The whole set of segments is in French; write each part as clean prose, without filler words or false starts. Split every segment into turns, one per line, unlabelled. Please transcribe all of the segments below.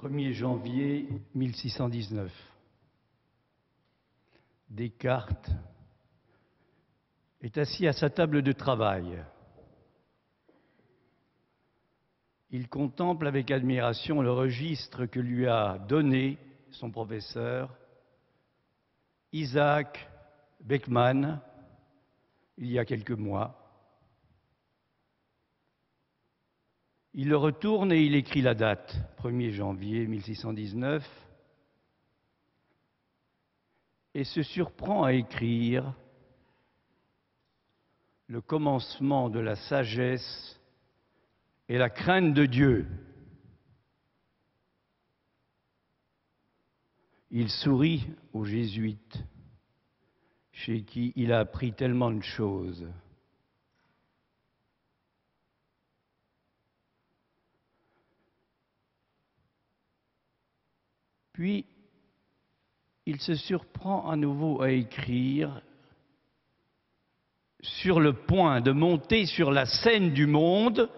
1er janvier 1619. Descartes est assis à sa table de travail. Il contemple avec admiration le registre que lui a donné son professeur, Isaac Beckmann, il y a quelques mois. Il le retourne et il écrit la date, 1er janvier 1619, et se surprend à écrire le commencement de la sagesse et la crainte de Dieu. Il sourit aux jésuites, chez qui il a appris tellement de choses. Puis, il se surprend à nouveau à écrire sur le point de monter sur la scène du monde,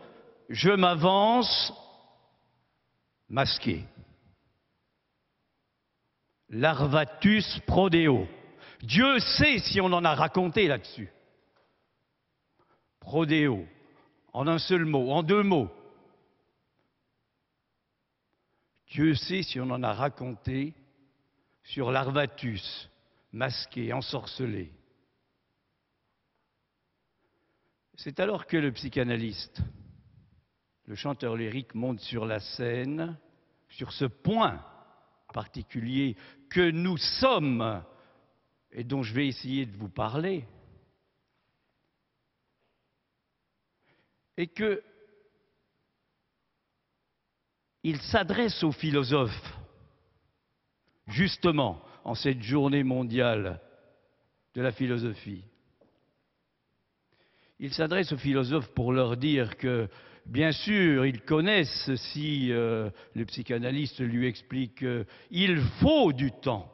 je m'avance masqué. Larvatus prodeo. Dieu sait si on en a raconté là-dessus. Prodeo, en un seul mot, en deux mots. Dieu sait si on en a raconté sur Larvatus, masqué, ensorcelé. C'est alors que le psychanalyste, le chanteur lyrique, monte sur la scène, sur ce point particulier que nous sommes et dont je vais essayer de vous parler, et que il s'adresse aux philosophes, justement, en cette journée mondiale de la philosophie. Il s'adresse aux philosophes pour leur dire que, bien sûr, ils connaissent, si le psychanalyste lui explique qu'il faut du temps.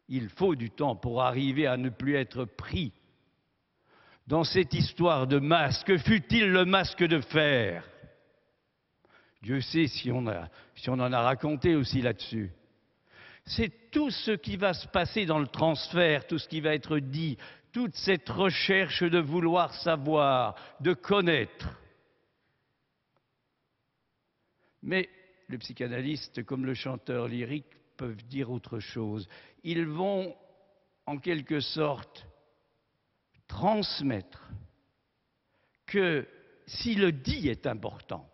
Il faut du temps pour arriver à ne plus être pris dans cette histoire de masque, fût-il le masque de fer. Dieu sait si on en a raconté aussi là-dessus. C'est tout ce qui va se passer dans le transfert, tout ce qui va être dit, toute cette recherche de vouloir savoir, de connaître. Mais le psychanalyste, comme le chanteur lyrique, peuvent dire autre chose. Ils vont, en quelque sorte, transmettre que si le dit est important,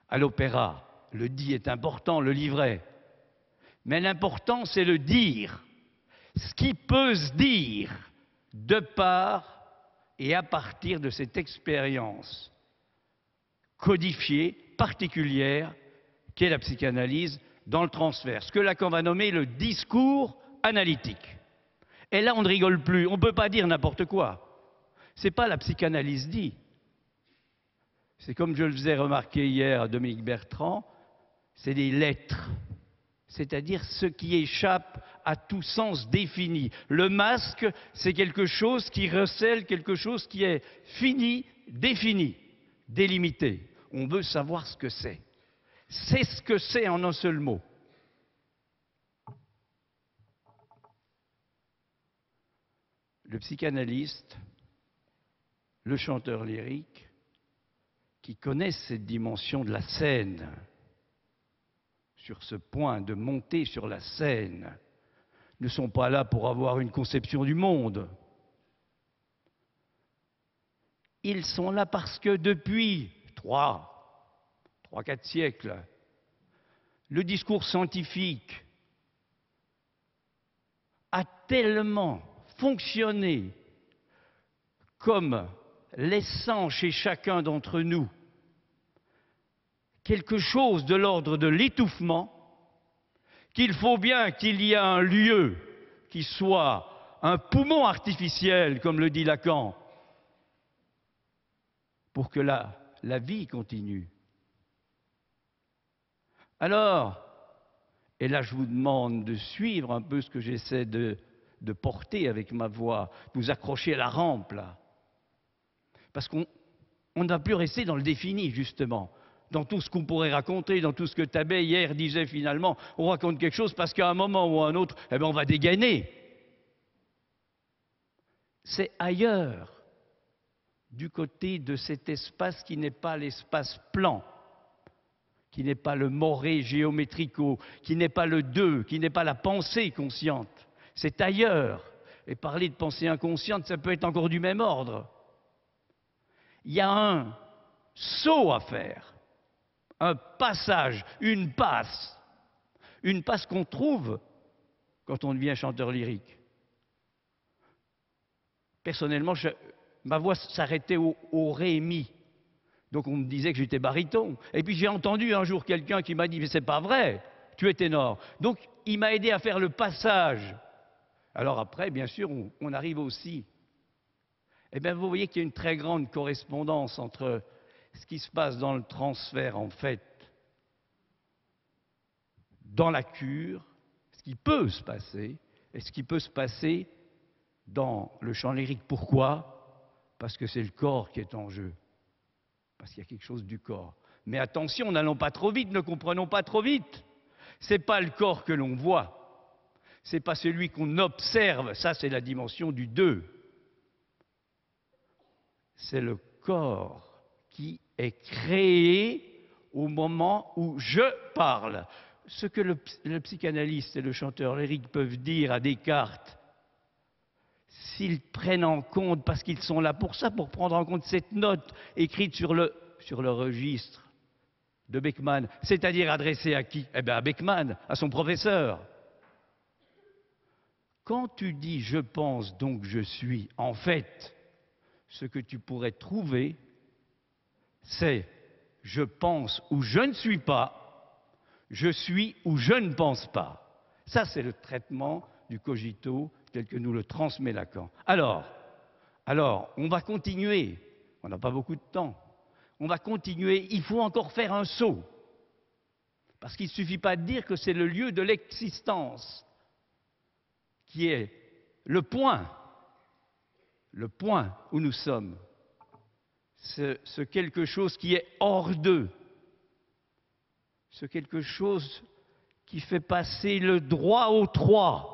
à l'opéra, le dit est important, le livret. Mais l'important, c'est le dire. Ce qui peut se dire de par et à partir de cette expérience codifiée, particulière, qu'est la psychanalyse dans le transfert. Ce que Lacan va nommer le discours analytique. Et là, on ne rigole plus. On ne peut pas dire n'importe quoi. Ce n'est pas la psychanalyse dit. C'est comme je le faisais remarquer hier à Dominique Bertrand, c'est des lettres, c'est-à-dire ce qui échappe à tout sens défini. Le masque, c'est quelque chose qui recèle quelque chose qui est fini, défini, délimité. On veut savoir ce que c'est. C'est ce que c'est en un seul mot. Le psychanalyste, le chanteur lyrique, qui connaissent cette dimension de la scène, sur ce point de monter sur la scène, ne sont pas là pour avoir une conception du monde. Ils sont là parce que depuis 3-4 siècles, le discours scientifique a tellement fonctionné comme laissant chez chacun d'entre nous quelque chose de l'ordre de l'étouffement, qu'il faut bien qu'il y ait un lieu qui soit un poumon artificiel, comme le dit Lacan, pour que la vie continue. Alors, et là je vous demande de suivre un peu ce que j'essaie de porter avec ma voix, vous accrocher à la rampe là. Parce qu'on ne va plus rester dans le défini, justement, dans tout ce qu'on pourrait raconter, dans tout ce que Tabet hier disait finalement, on raconte quelque chose parce qu'à un moment ou à un autre, eh bien, on va dégainer. C'est ailleurs, du côté de cet espace qui n'est pas l'espace plan, qui n'est pas le moré géométrico, qui n'est pas le deux, qui n'est pas la pensée consciente. C'est ailleurs. Et parler de pensée inconsciente, ça peut être encore du même ordre. Il y a un saut à faire, un passage, une passe qu'on trouve quand on devient chanteur lyrique. Personnellement, ma voix s'arrêtait au ré mi. Donc on me disait que j'étais baryton. Et puis j'ai entendu un jour quelqu'un qui m'a dit « mais c'est pas vrai, tu es ténor ». Donc il m'a aidé à faire le passage. Alors après, bien sûr, on arrive aussi. Eh bien vous voyez qu'il y a une très grande correspondance entre ce qui se passe dans le transfert en fait, dans la cure, ce qui peut se passer, et ce qui peut se passer dans le chant lyrique. Pourquoi? Parce que c'est le corps qui est en jeu. Parce qu'il y a quelque chose du corps. Mais attention, n'allons pas trop vite, ne comprenons pas trop vite. Ce n'est pas le corps que l'on voit. Ce n'est pas celui qu'on observe. Ça, c'est la dimension du deux. C'est le corps qui est créé au moment où je parle. Ce que le psychanalyste et le chanteur lyrique peuvent dire à Descartes, s'ils prennent en compte, parce qu'ils sont là pour ça, pour prendre en compte cette note écrite sur le registre de Beckmann, c'est-à-dire adressée à qui? Eh bien à Beckmann, à son professeur. Quand tu dis « je pense donc je suis », en fait, ce que tu pourrais trouver, c'est « je pense ou je ne suis pas, je suis ou je ne pense pas ». Ça, c'est le traitement du cogito tel que nous le transmet Lacan. Alors, on va continuer. On n'a pas beaucoup de temps. On va continuer. Il faut encore faire un saut. Parce qu'il ne suffit pas de dire que c'est le lieu de l'existence qui est le point où nous sommes. Ce quelque chose qui est hors d'eux. Ce quelque chose qui fait passer le droit au trois.